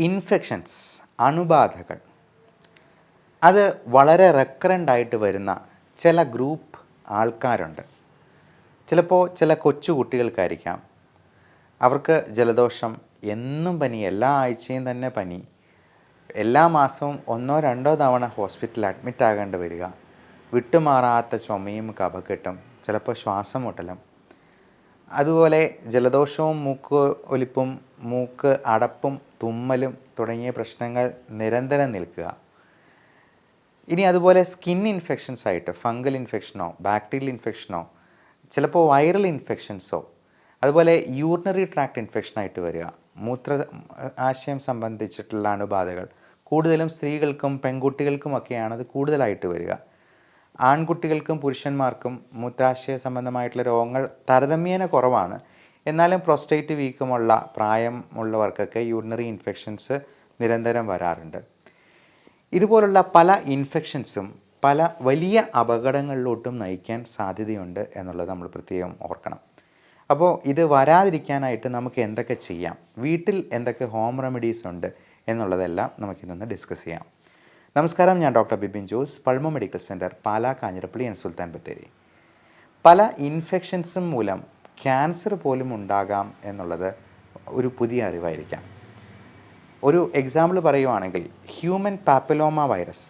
Infections, അണുബാധകൾ, അത് വളരെ recurrent ആയിട്ട് വരുന്ന ചില ഗ്രൂപ്പ് ആൾക്കാരുണ്ട്. ചിലപ്പോൾ ചില കൊച്ചു കുട്ടികൾക്കായിരിക്കാം. അവർക്ക് ജലദോഷം, എന്നും പനി, എല്ലാ ആഴ്ചയും തന്നെ പനി, എല്ലാ മാസവും 1-2 തവണ ഹോസ്പിറ്റലിൽ അഡ്മിറ്റ് ആകേണ്ടി വരിക, വിട്ടുമാറാത്ത ചുമയും കഫക്കെട്ടും, ചിലപ്പോൾ ശ്വാസം മുട്ടലും, അതുപോലെ ജലദോഷവും മൂക്ക് ഒലിപ്പും മൂക്ക് അടപ്പും തുമ്മലും തുടങ്ങിയ പ്രശ്നങ്ങൾ നിരന്തരം നിൽക്കുക. ഇനി അതുപോലെ സ്കിൻ ഇൻഫെക്ഷൻസ് ആയിട്ട് ഫംഗൽ ഇൻഫെക്ഷനോ ബാക്ടീരിയൽ ഇൻഫെക്ഷനോ ചിലപ്പോൾ വൈറൽ ഇൻഫെക്ഷൻസോ അതുപോലെ യൂറിനറി ട്രാക്ട് ഇൻഫെക്ഷനായിട്ട് വരിക, മൂത്ര ആശയം സംബന്ധിച്ചിട്ടുള്ള അണുബാധകൾ കൂടുതലും സ്ത്രീകൾക്കും പെൺകുട്ടികൾക്കുമൊക്കെയാണ് അത് കൂടുതലായിട്ട് വരിക. ആൺകുട്ടികൾക്കും പുരുഷന്മാർക്കും മൂത്രാശയ സംബന്ധമായിട്ടുള്ള രോഗങ്ങൾ താരതമ്യേന കുറവാണ്. എന്നാലും പ്രോസ്റ്റേറ്റ് വീക്കമുള്ള പ്രായമുള്ളവർക്കൊക്കെ യൂറിനറി ഇൻഫെക്ഷൻസ് നിരന്തരം വരാറുണ്ട്. ഇതുപോലുള്ള പല ഇൻഫെക്ഷൻസും പല വലിയ അപകടങ്ങളിലോട്ടും നയിക്കാൻ സാധ്യതയുണ്ട് എന്നുള്ളത് നമ്മൾ പ്രത്യേകം ഓർക്കണം. അപ്പോൾ ഇത് വരാതിരിക്കാനായിട്ട് നമുക്ക് എന്തൊക്കെ ചെയ്യാം, വീട്ടിൽ എന്തൊക്കെ ഹോം റെമഡീസ് ഉണ്ട് എന്നുള്ളതെല്ലാം നമുക്കിന്നൊന്ന് ഡിസ്കസ് ചെയ്യാം. നമസ്കാരം, ഞാൻ doctor Bibin Jose, pulmo medical centre, Pala, Kanjirappally and Sultan Bathery. പല ഇൻഫെക്ഷൻസും മൂലം ക്യാൻസർ പോലും ഉണ്ടാകാം എന്നുള്ളത് ഒരു പുതിയ അറിവായിരിക്കാം. ഒരു എക്സാമ്പിൾ പറയുവാണെങ്കിൽ ഹ്യൂമൻ പാപ്പിലോമ വൈറസ്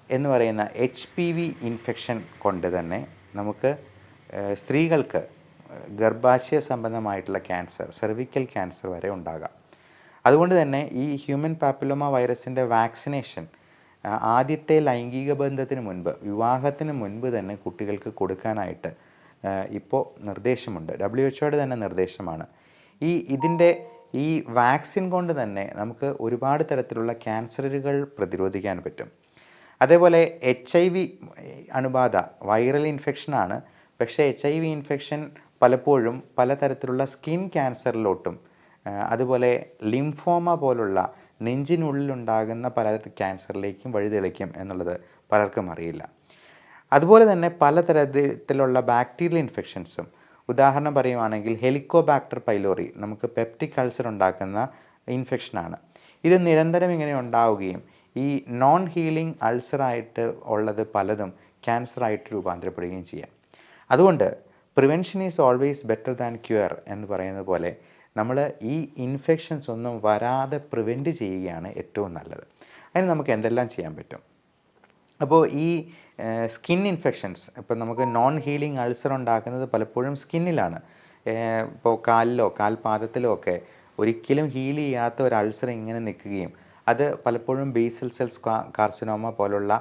എന്ന് പറയുന്ന HPV ഇൻഫെക്ഷൻ കൊണ്ട് തന്നെ നമുക്ക് സ്ത്രീകൾക്ക് ഗർഭാശയ സംബന്ധമായിട്ടുള്ള ക്യാൻസർ, സെർവിക്കൽ ക്യാൻസർ വരെ ഉണ്ടാകാം. അതുകൊണ്ട് തന്നെ ഈ ഹ്യൂമൻ പാപ്പിലോമ വൈറസിൻ്റെ വാക്സിനേഷൻ ആദ്യത്തെ ലൈംഗിക ബന്ധത്തിന് മുൻപ്, വിവാഹത്തിന് മുൻപ് തന്നെ കുട്ടികൾക്ക് കൊടുക്കാനായിട്ട് ഇപ്പോൾ നിർദ്ദേശമുണ്ട്. WHO തന്നെ നിർദ്ദേശമാണ്. ഇതിൻ്റെ ഈ വാക്സിൻ കൊണ്ട് തന്നെ നമുക്ക് ഒരുപാട് തരത്തിലുള്ള ക്യാൻസറുകൾ പ്രതിരോധിക്കാൻ പറ്റും. അതേപോലെ HIV അണുബാധ വൈറൽ ഇൻഫെക്ഷനാണ്. പക്ഷേ HIV ഇൻഫെക്ഷൻ പലപ്പോഴും പലതരത്തിലുള്ള സ്കിൻ ക്യാൻസറിലോട്ടും അതുപോലെ ലിംഫോമ പോലുള്ള നെഞ്ചിനുള്ളിലുണ്ടാകുന്ന പല ക്യാൻസറിലേക്കും വഴിതെളിക്കും എന്നുള്ളത് പലർക്കും അറിയില്ല. അതുപോലെ തന്നെ പലതരത്തിലുള്ള ബാക്ടീരിയൽ ഇൻഫെക്ഷൻസും, ഉദാഹരണം പറയുവാണെങ്കിൽ ഹെലിക്കോബാക്ടർ പൈലോറി നമുക്ക് പെപ്റ്റിക് അൾസർ ഉണ്ടാക്കുന്ന ഇൻഫെക്ഷനാണ്. ഇത് നിരന്തരം ഇങ്ങനെ ഉണ്ടാവുകയും ഈ നോൺ ഹീലിംഗ് അൾസറായിട്ട് ഉള്ളത് പലതും ക്യാൻസറായിട്ട് രൂപാന്തരപ്പെടുകയും ചെയ്യാം. അതുകൊണ്ട് prevention is always better than cure എന്ന് പറയുന്നത് പോലെ നമ്മൾ ഈ ഇൻഫെക്ഷൻസ് ഒന്നും വരാതെ പ്രിവെൻറ്റ് ചെയ്യുകയാണ് ഏറ്റവും നല്ലത്. അതിന് നമുക്ക് എന്തെല്ലാം ചെയ്യാൻ പറ്റും? അപ്പോൾ ഈ സ്കിൻ ഇൻഫെക്ഷൻസ്, ഇപ്പോൾ നമുക്ക് നോൺ ഹീലിംഗ് അൾസർ ഉണ്ടാക്കുന്നത് പലപ്പോഴും സ്കിന്നിലാണ്. ഇപ്പോൾ കാലിലോ കാൽപാദത്തിലോ ഒക്കെ ഒരിക്കലും ഹീൽ ചെയ്യാത്ത ഒരു അൾസർ ഇങ്ങനെ നിൽക്കുകയും അത് പലപ്പോഴും ബേസൽ സെൽസ് കാർസിനോമ പോലുള്ള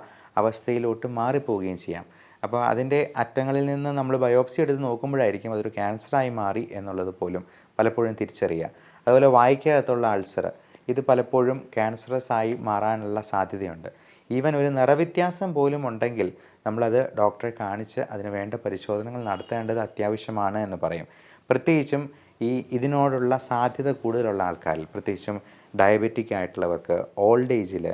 അവസ്ഥയിലോട്ട് മാറിപ്പോവുകയും ചെയ്യാം. അപ്പോൾ അതിൻ്റെ അറ്റങ്ങളിൽ നിന്ന് നമ്മൾ ബയോപ്സി എടുത്ത് നോക്കുമ്പോഴായിരിക്കും അതൊരു ക്യാൻസറായി മാറി എന്നുള്ളത് പോലും പലപ്പോഴും തിരിച്ചറിയുക. അതുപോലെ വായ്ക്കകത്തുള്ള അൾസർ, ഇത് പലപ്പോഴും ക്യാൻസറസ് ആയി മാറാനുള്ള സാധ്യതയുണ്ട്. ഈവൻ ഒരു നിറവ്യത്യാസം പോലും ഉണ്ടെങ്കിൽ നമ്മളത് ഡോക്ടറെ കാണിച്ച് അതിന് വേണ്ട പരിശോധനകൾ നടത്തേണ്ടത് അത്യാവശ്യമാണ് എന്ന് പറയും. പ്രത്യേകിച്ചും ഇതിനോടുള്ള സാധ്യത കൂടുതലുള്ള ആൾക്കാരിൽ, പ്രത്യേകിച്ചും ഡയബറ്റിക് ആയിട്ടുള്ളവർക്ക്, ഓൾഡ് ഏജിൽ,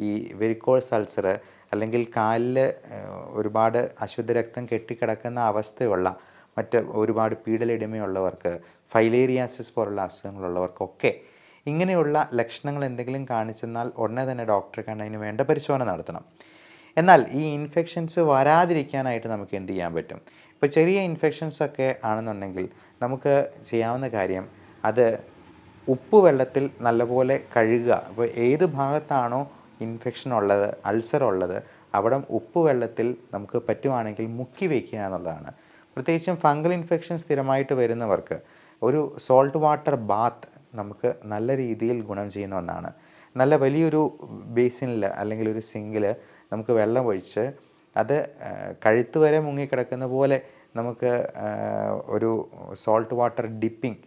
ഈ വെരിക്കോസ് അൾസർ അല്ലെങ്കിൽ കാലിൽ ഒരുപാട് അശുദ്ധ രക്തം കെട്ടിക്കിടക്കുന്ന അവസ്ഥയുള്ള മറ്റ് ഒരുപാട് പീഡലിടിമയുള്ളവർക്ക്, ഫൈലേറിയാസിസ് പോലുള്ള അസുഖങ്ങളുള്ളവർക്കൊക്കെ ഇങ്ങനെയുള്ള ലക്ഷണങ്ങൾ എന്തെങ്കിലും കാണിച്ചെന്നാൽ ഉടനെ തന്നെ ഡോക്ടറെ കണ്ട് അതിന് വേണ്ട പരിശോധന നടത്തണം. എന്നാൽ ഈ ഇൻഫെക്ഷൻസ് വരാതിരിക്കാനായിട്ട് നമുക്ക് എന്ത് ചെയ്യാൻ പറ്റും? ഇപ്പോൾ ചെറിയ ഇൻഫെക്ഷൻസൊക്കെ ആണെന്നുണ്ടെങ്കിൽ നമുക്ക് ചെയ്യാവുന്ന കാര്യം, അത് ഉപ്പ് വെള്ളത്തിൽ നല്ലപോലെ കഴുകുക. അപ്പോൾ ഏത് ഭാഗത്താണോ ഇൻഫെക്ഷൻ ഉള്ളത്, അൾസർ ഉള്ളത്, അവിടെ ഉപ്പ് വെള്ളത്തിൽ നമുക്ക് പറ്റുവാണെങ്കിൽ മുക്കി വയ്ക്കുക എന്നുള്ളതാണ്. പ്രത്യേകിച്ചും ഫംഗൽ ഇൻഫെക്ഷൻ സ്ഥിരമായിട്ട് വരുന്നവർക്ക് ഒരു സോൾട്ട് വാട്ടർ ബാത്ത് നമുക്ക് നല്ല രീതിയിൽ ഗുണം ചെയ്യുന്ന ഒന്നാണ്. നല്ല വലിയൊരു ബേസിനിൽ അല്ലെങ്കിൽ ഒരു സിങ്കിൽ നമുക്ക് വെള്ളം ഒഴിച്ച് അത് കഴുത്ത് വരെ മുങ്ങിക്കിടക്കുന്ന പോലെ നമുക്ക് ഒരു സോൾട്ട് വാട്ടർ ഡിപ്പിംഗ്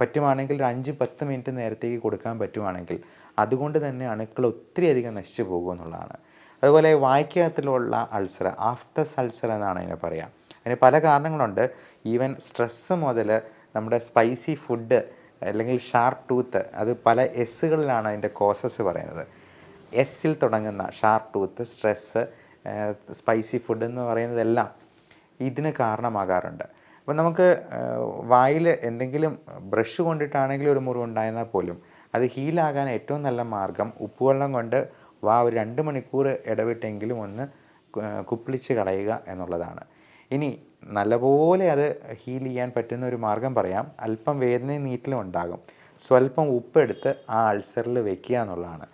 പറ്റുവാണെങ്കിൽ ഒരു 5-10 മിനിറ്റ് നേരത്തേക്ക് കൊടുക്കാൻ പറ്റുവാണെങ്കിൽ അതുകൊണ്ട് തന്നെ അണുക്കൾ ഒത്തിരി അധികം നശിച്ചു പോകുമെന്നുള്ളതാണ്. അതുപോലെ വായ്ക്കകത്തിലുള്ള അൾസർ, ആഫ്റ്റസ് അൾസർ എന്നാണ് അതിനെ പറയുക. അതിന് പല കാരണങ്ങളുണ്ട്. ഈവൻ സ്ട്രെസ്സ് മുതൽ നമ്മുടെ സ്പൈസി ഫുഡ് അല്ലെങ്കിൽ ഷാർപ്പ് ടൂത്ത്, അത് പല എസ്സുകളിലാണ് അതിൻ്റെ കോസസ് പറയുന്നത്. എസ്സിൽ തുടങ്ങുന്ന sharp tooth, stress, spicy food എന്ന് പറയുന്നതെല്ലാം ഇതിന് കാരണമാകാറുണ്ട്. അപ്പോൾ നമുക്ക് വായിൽ എന്തെങ്കിലും ബ്രഷ് കൊണ്ടിട്ടാണെങ്കിലും ഒരു മുറിവുണ്ടായെന്നാൽ പോലും അത് ഹീലാകാൻ ഏറ്റവും നല്ല മാർഗം ഉപ്പുവെള്ളം കൊണ്ട് ഒരു 2 മണിക്കൂർ ഇടവിട്ടെങ്കിലും ഒന്ന് കുപ്പിളിച്ച് കളയുക എന്നുള്ളതാണ്. ഇനി നല്ലപോലെ അത് ഹീൽ ചെയ്യാൻ പറ്റുന്ന ഒരു മാർഗം പറയാം. അല്പം വേദനയും നീറ്റലും ഉണ്ടാകും. സ്വല്പം ഉപ്പെടുത്ത് ആ അൾസറിൽ വെക്കുക എന്നുള്ളതാണ്.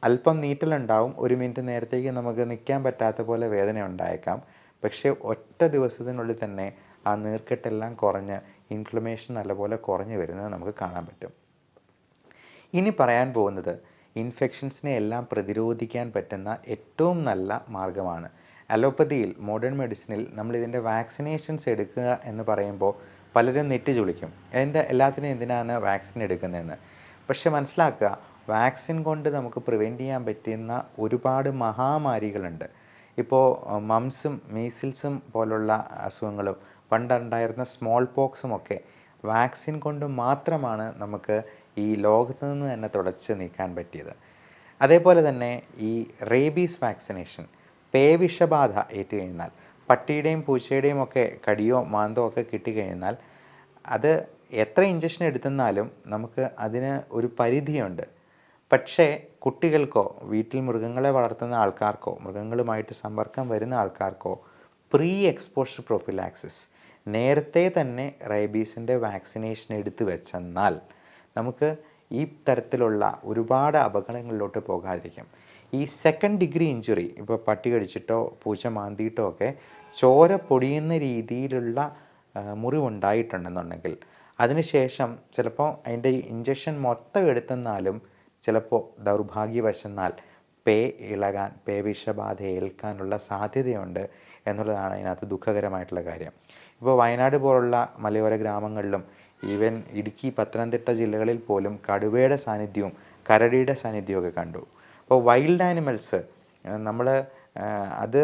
അല്പം നീറ്റലുണ്ടാവും. 1 മിനിറ്റ് നേരത്തേക്ക് നമുക്ക് നിൽക്കാൻ പറ്റാത്ത പോലെ വേദന ഉണ്ടായേക്കാം. പക്ഷേ ഒറ്റ ദിവസത്തിനുള്ളിൽ തന്നെ ആ നീർക്കെട്ടെല്ലാം കുറഞ്ഞ് ഇൻഫ്ലമേഷൻ നല്ലപോലെ കുറഞ്ഞു വരുന്നത് നമുക്ക് കാണാൻ പറ്റും. ഇനി പറയാൻ പോകുന്നത് ഇൻഫെക്ഷൻസിനെ എല്ലാം പ്രതിരോധിക്കാൻ പറ്റുന്ന ഏറ്റവും നല്ല മാർഗ്ഗമാണ്. അലോപ്പതിയിൽ, മോഡേൺ മെഡിസിനിൽ നമ്മളിതിൻ്റെ വാക്സിനേഷൻസ് എടുക്കുക എന്ന് പറയുമ്പോൾ പലരും നെറ്റ് ചുളിക്കും. എല്ലാത്തിനും എന്തിനാണ് വാക്സിൻ എടുക്കുന്നതെന്ന്. പക്ഷെ മനസ്സിലാക്കുക, വാക്സിൻ കൊണ്ട് നമുക്ക് പ്രിവെൻറ്റ് ചെയ്യാൻ പറ്റുന്ന ഒരുപാട് മഹാമാരികളുണ്ട്. ഇപ്പോൾ മംസും മീസിൽസും പോലുള്ള അസുഖങ്ങളും പണ്ടുണ്ടായിരുന്ന സ്മോൾ പോക്സും ഒക്കെ വാക്സിൻ കൊണ്ട് മാത്രമാണ് നമുക്ക് ഈ ലോകത്ത് നിന്ന് തന്നെ തുടച്ച് നീക്കാൻ പറ്റിയത്. അതേപോലെ തന്നെ ഈ റേബീസ് വാക്സിനേഷൻ, പേവിഷബാധ ഏറ്റുകഴിഞ്ഞാൽ, പട്ടിയുടെയും പൂച്ചയുടെയും ഒക്കെ കടിയോ മാന്തോ ഒക്കെ കിട്ടിക്കഴിഞ്ഞാൽ അത് എത്ര ഇഞ്ചക്ഷൻ എടുത്തെന്നാലും നമുക്ക് അതിന് ഒരു പരിധിയുണ്ട്. പക്ഷേ കുട്ടികൾക്കോ വീട്ടിൽ മൃഗങ്ങളെ വളർത്തുന്ന ആൾക്കാർക്കോ മൃഗങ്ങളുമായിട്ട് സമ്പർക്കം വരുന്ന ആൾക്കാർക്കോ പ്രീ എക്സ്പോഷർ പ്രൊഫിലാക്സിസ്, നേരത്തെ തന്നെ റേബീസിൻ്റെ വാക്സിനേഷൻ എടുത്തു വെച്ചെന്നാൽ നമുക്ക് ഈ തരത്തിലുള്ള ഒരുപാട് അപകടങ്ങളിലോട്ട് പോകാതിരിക്കും. ഈ സെക്കൻഡ് ഡിഗ്രി ഇഞ്ചുറി, ഇപ്പോൾ പട്ടി കടിച്ചിട്ടോ പൂച്ച മാന്തിയിട്ടോ ഒക്കെ ചോര പൊടിയുന്ന രീതിയിലുള്ള മുറിവുണ്ടായിട്ടുണ്ടെന്നുണ്ടെങ്കിൽ അതിനുശേഷം ചിലപ്പോൾ അതിൻ്റെ ഇഞ്ചക്ഷൻ മൊത്തം എടുത്തെന്നാലും ചിലപ്പോൾ ദൗർഭാഗ്യവശന്നാൽ ഇളകാൻ, പേവിഷബാധ ഏൽക്കാനുള്ള സാധ്യതയുണ്ട് എന്നുള്ളതാണ് ഇതിനകത്ത് ദുഃഖകരമായിട്ടുള്ള കാര്യം. ഇപ്പോൾ വയനാട് പോലുള്ള മലയോര ഗ്രാമങ്ങളിലും ഈവൻ ഇടുക്കി, പത്തനംതിട്ട ജില്ലകളിൽ പോലും കടുവയുടെ സാന്നിധ്യവും കരടിയുടെ സാന്നിധ്യമൊക്കെ കണ്ടു. അപ്പോൾ വൈൽഡ് ആനിമൽസ് നമ്മൾ അത്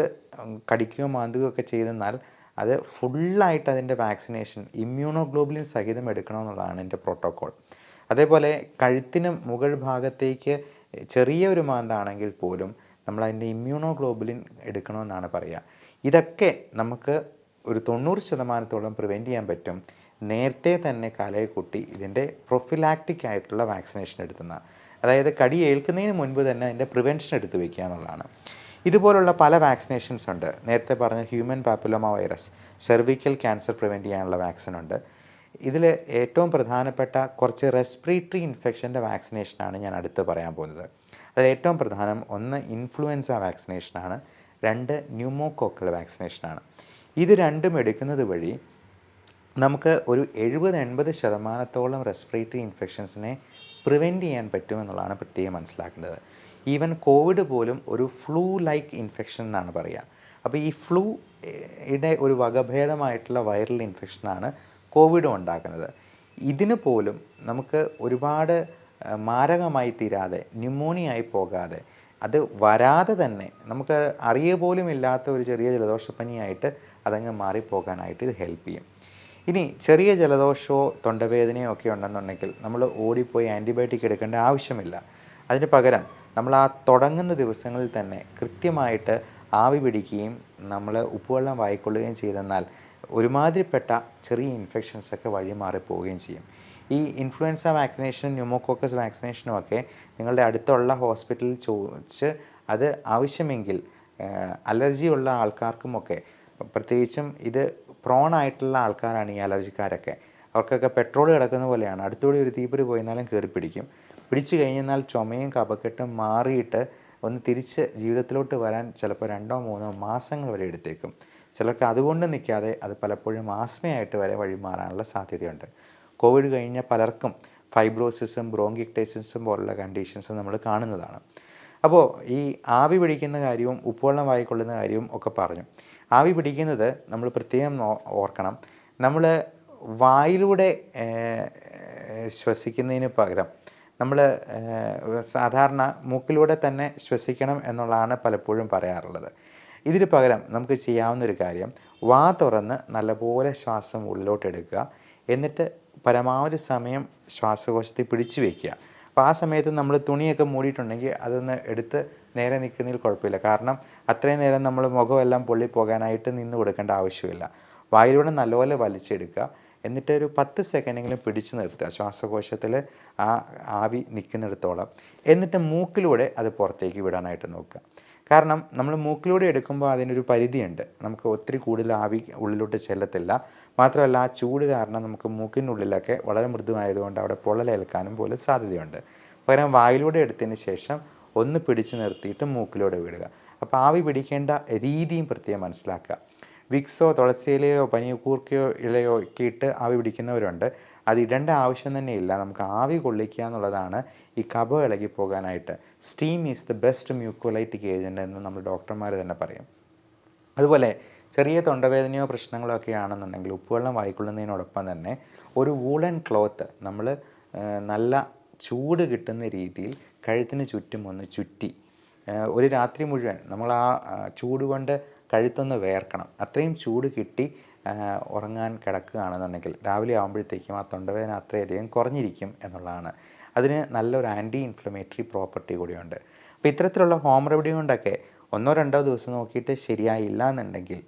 കടിക്കുകയോ മാന്തുകയോ ഒക്കെ ചെയ്തെന്നാൽ അത് ഫുള്ളായിട്ട് അതിൻ്റെ വാക്സിനേഷൻ ഇമ്മ്യൂണോഗ്ലോബുലിൻ സഹിതം എടുക്കണമെന്നുള്ളതാണ് എൻ്റെ പ്രോട്ടോക്കോൾ. അതേപോലെ കഴുത്തിന് മുകൾ ഭാഗത്തേക്ക് ചെറിയ ഒരു മാന്താണെങ്കിൽ പോലും നമ്മൾ അതിൻ്റെ ഇമ്മ്യൂണോഗ്ലോബുലിൻ എടുക്കണമെന്നാണ് പറയുക. ഇതൊക്കെ നമുക്ക് ഒരു 90% പ്രിവെൻറ്റ് ചെയ്യാൻ പറ്റും നേരത്തെ തന്നെ കാലയെക്കുട്ടി ഇതിൻ്റെ പ്രൊഫിലാക്റ്റിക് ആയിട്ടുള്ള വാക്സിനേഷൻ എടുത്തുന്ന, അതായത് കടി ഏൽക്കുന്നതിന് മുൻപ് തന്നെ അതിൻ്റെ പ്രിവെൻഷൻ എടുത്ത് വയ്ക്കുക എന്നുള്ളതാണ്. ഇതുപോലുള്ള പല വാക്സിനേഷൻസ് ഉണ്ട്. നേരത്തെ പറഞ്ഞ human papilloma virus, cervical cancer prevent ചെയ്യാനുള്ള വാക്സിൻ ഉണ്ട്. ഇതിൽ ഏറ്റവും പ്രധാനപ്പെട്ട കുറച്ച് റെസ്പിറേറ്ററി ഇൻഫെക്ഷൻ്റെ വാക്സിനേഷനാണ് ഞാൻ അടുത്ത് പറയാൻ പോകുന്നത്. അതിൽ ഏറ്റവും പ്രധാനം 1 ഇൻഫ്ലുവൻസ വാക്സിനേഷനാണ്, 2 ന്യൂമോകോക്കൽ വാക്സിനേഷനാണ്. ഇത് രണ്ടും എടുക്കുന്നത് വഴി നമുക്ക് ഒരു 70-80% റെസ്പിറേറ്ററി ഇൻഫെക്ഷൻസിനെ പ്രിവെൻറ്റ് ചെയ്യാൻ പറ്റുമെന്നുള്ളതാണ് പ്രത്യേകം മനസ്സിലാക്കേണ്ടത്. ഈവൻ കോവിഡ് പോലും ഒരു ഫ്ലൂ ലൈക്ക് ഇൻഫെക്ഷൻ എന്നാണ് പറയുക. അപ്പോൾ ഈ ഫ്ലൂയുടെ ഒരു വകഭേദമായിട്ടുള്ള വൈറൽ ഇൻഫെക്ഷനാണ് കോവിഡും ഉണ്ടാക്കുന്നത്. ഇതിന് പോലും നമുക്ക് ഒരുപാട് മാരകമായി തീരാതെ, ന്യൂമോണിയായി പോകാതെ, അത് വരാതെ തന്നെ നമുക്ക് അറിയുക പോലും ഇല്ലാത്ത ഒരു ചെറിയ ജലദോഷപ്പനിയായിട്ട് അതങ്ങ് മാറിപ്പോകാനായിട്ട് ഇത് ഹെൽപ്പ് ചെയ്യും. ഇനി ചെറിയ ജലദോഷമോ തൊണ്ടവേദനയോ ഒക്കെ ഉണ്ടെന്നുണ്ടെങ്കിൽ നമ്മൾ ഓടിപ്പോയി ആൻറ്റിബയോട്ടിക് എടുക്കേണ്ട ആവശ്യമില്ല. അതിന് പകരം നമ്മൾ ആ തുടങ്ങുന്ന ദിവസങ്ങളിൽ തന്നെ കൃത്യമായിട്ട് ആവി പിടിക്കുകയും നമ്മൾ ഉപ്പുവെള്ളം വായിക്കൊള്ളുകയും ചെയ്തെന്നാൽ ഒരുമാതിരിപ്പെട്ട ചെറിയ ഇൻഫെക്ഷൻസൊക്കെ വഴി മാറിപ്പോവുകയും ചെയ്യും. ഈ ഇൻഫ്ലുവൻസ വാക്സിനേഷനും ന്യൂമോകോക്കസ് വാക്സിനേഷനും ഒക്കെ നിങ്ങളുടെ അടുത്തുള്ള ഹോസ്പിറ്റലിൽ ചോദിച്ച് അത് ആവശ്യമെങ്കിൽ അലർജിയുള്ള ആൾക്കാർക്കുമൊക്കെ, പ്രത്യേകിച്ചും ഇത് പ്രോണായിട്ടുള്ള ആൾക്കാരാണ് ഈ അലർജിക്കാരൊക്കെ, അവർക്കൊക്കെ പെട്രോൾ കിടക്കുന്ന പോലെയാണ്. അടുത്തുകൂടി ഒരു തീപ്പൊരി പോയിരുന്നാലും കയറി പിടിച്ചു കഴിഞ്ഞാൽ ചുമയും കഫക്കെട്ടും മാറിയിട്ട് ഒന്ന് തിരിച്ച് ജീവിതത്തിലോട്ട് വരാൻ ചിലപ്പോൾ 2-3 മാസങ്ങൾ വരെ എടുത്തേക്കും. ചിലർക്ക് അതുകൊണ്ട് നിൽക്കാതെ അത് പലപ്പോഴും ആസ്മയായിട്ട് വരെ വഴിമാറാനുള്ള സാധ്യതയുണ്ട്. കോവിഡ് കഴിഞ്ഞ പലർക്കും ഫൈബ്രോസിസും ബ്രോങ്കിക്ടൈസിസും പോലുള്ള കണ്ടീഷൻസ് നമ്മൾ കാണുന്നതാണ്. അപ്പോൾ ഈ ആവി പിടിക്കുന്ന കാര്യവും ഉപ്പുവെള്ളം വായിക്കൊള്ളുന്ന കാര്യവും ഒക്കെ പറഞ്ഞു. ആവി പിടിക്കുന്നത് നമ്മൾ പ്രത്യേകം ഓർക്കണം. നമ്മൾ വായിലൂടെ ശ്വസിക്കുന്നതിന് പകരം നമ്മൾ സാധാരണ മൂക്കിലൂടെ തന്നെ ശ്വസിക്കണം എന്നുള്ളതാണ് പലപ്പോഴും പറയാറുള്ളത്. ഇതിന് പകരം നമുക്ക് ചെയ്യാവുന്നൊരു കാര്യം, വാ തുറന്ന് നല്ലപോലെ ശ്വാസം ഉള്ളിലോട്ടെടുക്കുക, എന്നിട്ട് പരമാവധി സമയം ശ്വാസകോശത്തിൽ പിടിച്ചു വയ്ക്കുക. അപ്പോൾ ആ സമയത്ത് നമ്മൾ തുണിയൊക്കെ മൂടിയിട്ടുണ്ടെങ്കിൽ അതൊന്ന് എടുത്ത് നേരെ നിൽക്കുന്നതിൽ കുഴപ്പമില്ല. കാരണം അത്രയും നേരം നമ്മൾ മുഖമെല്ലാം പൊള്ളിപ്പോകാനായിട്ട് നിന്ന് കൊടുക്കേണ്ട ആവശ്യമില്ല. വായിലൂടെ നല്ലപോലെ വലിച്ചെടുക്കുക, എന്നിട്ട് ഒരു 10 സെക്കൻഡെങ്കിലും പിടിച്ചു നിർത്തുക ശ്വാസകോശത്തിൽ ആ ആവി നിൽക്കുന്നിടത്തോളം. എന്നിട്ട് മൂക്കിലൂടെ അത് പുറത്തേക്ക് വിടാനായിട്ട് നോക്കുക. കാരണം നമ്മൾ മൂക്കിലൂടെ എടുക്കുമ്പോൾ അതിനൊരു പരിധിയുണ്ട്. നമുക്ക് ഒത്തിരി കൂടുതൽ ആവി ഉള്ളിലോട്ട് ചെല്ലത്തില്ല. മാത്രമല്ല ആ ചൂട് കാരണം നമുക്ക് മൂക്കിനുള്ളിലൊക്കെ വളരെ മൃദുവായതുകൊണ്ട് അവിടെ പൊള്ളലേൽക്കാനും പോലും സാധ്യതയുണ്ട്. പകരം വായിലൂടെ എടുത്തതിന് ശേഷം ഒന്ന് പിടിച്ചു നിർത്തിയിട്ട് മൂക്കിലൂടെ വിടുക. അപ്പോൾ ആവി പിടിക്കേണ്ട രീതിയും പ്രത്യേകം മനസ്സിലാക്കുക. വിക്സോ തുളസി ഇലയോ പനികൂർക്കയോ ഇലയോ ഒക്കെ ഇട്ട് ആവി പിടിക്കുന്നവരുണ്ട്. അത് ഇടേണ്ട ആവശ്യം തന്നെയില്ല. നമുക്ക് ആവി കൊള്ളിക്കുക എന്നുള്ളതാണ് ഈ കഫം ഇളകി പോകാനായിട്ട്. Steam is the best mucolytic agent എന്ന് നമ്മൾ ഡോക്ടർമാർ തന്നെ പറയും. അതുപോലെ ചെറിയ തൊണ്ടവേദനയോ പ്രശ്നങ്ങളോ ഒക്കെ ആണെന്നുണ്ടെങ്കിൽ ഉപ്പുവെള്ളം വായിക്കൊള്ളുന്നതിനോടൊപ്പം തന്നെ ഒരു വൂളൻ ക്ലോത്ത് നമ്മൾ നല്ല ചൂട് കിട്ടുന്ന രീതിയിൽ കഴുത്തിന് ചുറ്റും ഒന്ന് ചുറ്റി ഒരു രാത്രി മുഴുവൻ നമ്മൾ ആ ചൂട് കൊണ്ട് കഴുത്തൊന്ന് വേർക്കണം. അത്രയും ചൂട് കിട്ടി ഉറങ്ങാൻ കിടക്കുകയാണെന്നുണ്ടെങ്കിൽ രാവിലെ ആകുമ്പോഴത്തേക്കും ആ തൊണ്ടവേദന അത്രയധികം കുറഞ്ഞിരിക്കും എന്നുള്ളതാണ്. അതിന് നല്ലൊരു ആൻറ്റി ഇൻഫ്ലമേറ്ററി പ്രോപ്പർട്ടി കൂടിയുണ്ട്. അപ്പോൾ ഇത്തരത്തിലുള്ള ഹോം റെമഡി കൊണ്ടൊക്കെ 1-2 ദിവസം നോക്കിയിട്ട് ശരിയായില്ല എന്നുണ്ടെങ്കിൽ,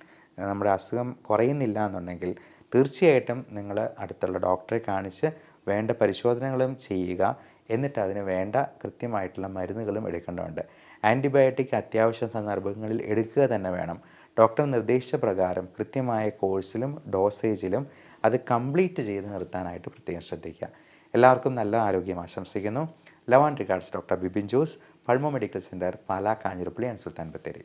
നമ്മുടെ അസുഖം കുറയുന്നില്ല എന്നുണ്ടെങ്കിൽ തീർച്ചയായിട്ടും നിങ്ങൾ അടുത്തുള്ള ഡോക്ടറെ കാണിച്ച് വേണ്ട പരിശോധനകളും ചെയ്യുക. എന്നിട്ട് അതിന് വേണ്ട കൃത്യമായിട്ടുള്ള മരുന്നുകളും എടുക്കേണ്ടതുണ്ട്. ആൻറ്റിബയോട്ടിക് അത്യാവശ്യ സന്ദർഭങ്ങളിൽ എടുക്കുക തന്നെ വേണം. ഡോക്ടർ നിർദ്ദേശിച്ച പ്രകാരം കൃത്യമായ കോഴ്സിലും ഡോസേജിലും അത് കംപ്ലീറ്റ് ചെയ്ത് നിർത്താനായിട്ട് പ്രത്യേകം ശ്രദ്ധിക്കുക. എല്ലാവർക്കും നല്ല ആരോഗ്യം ആശംസിക്കുന്നു. Love and regards doctor Bipin Jose, pulmo medical centre, Pala, Kanjirappally and Sultan Bathery.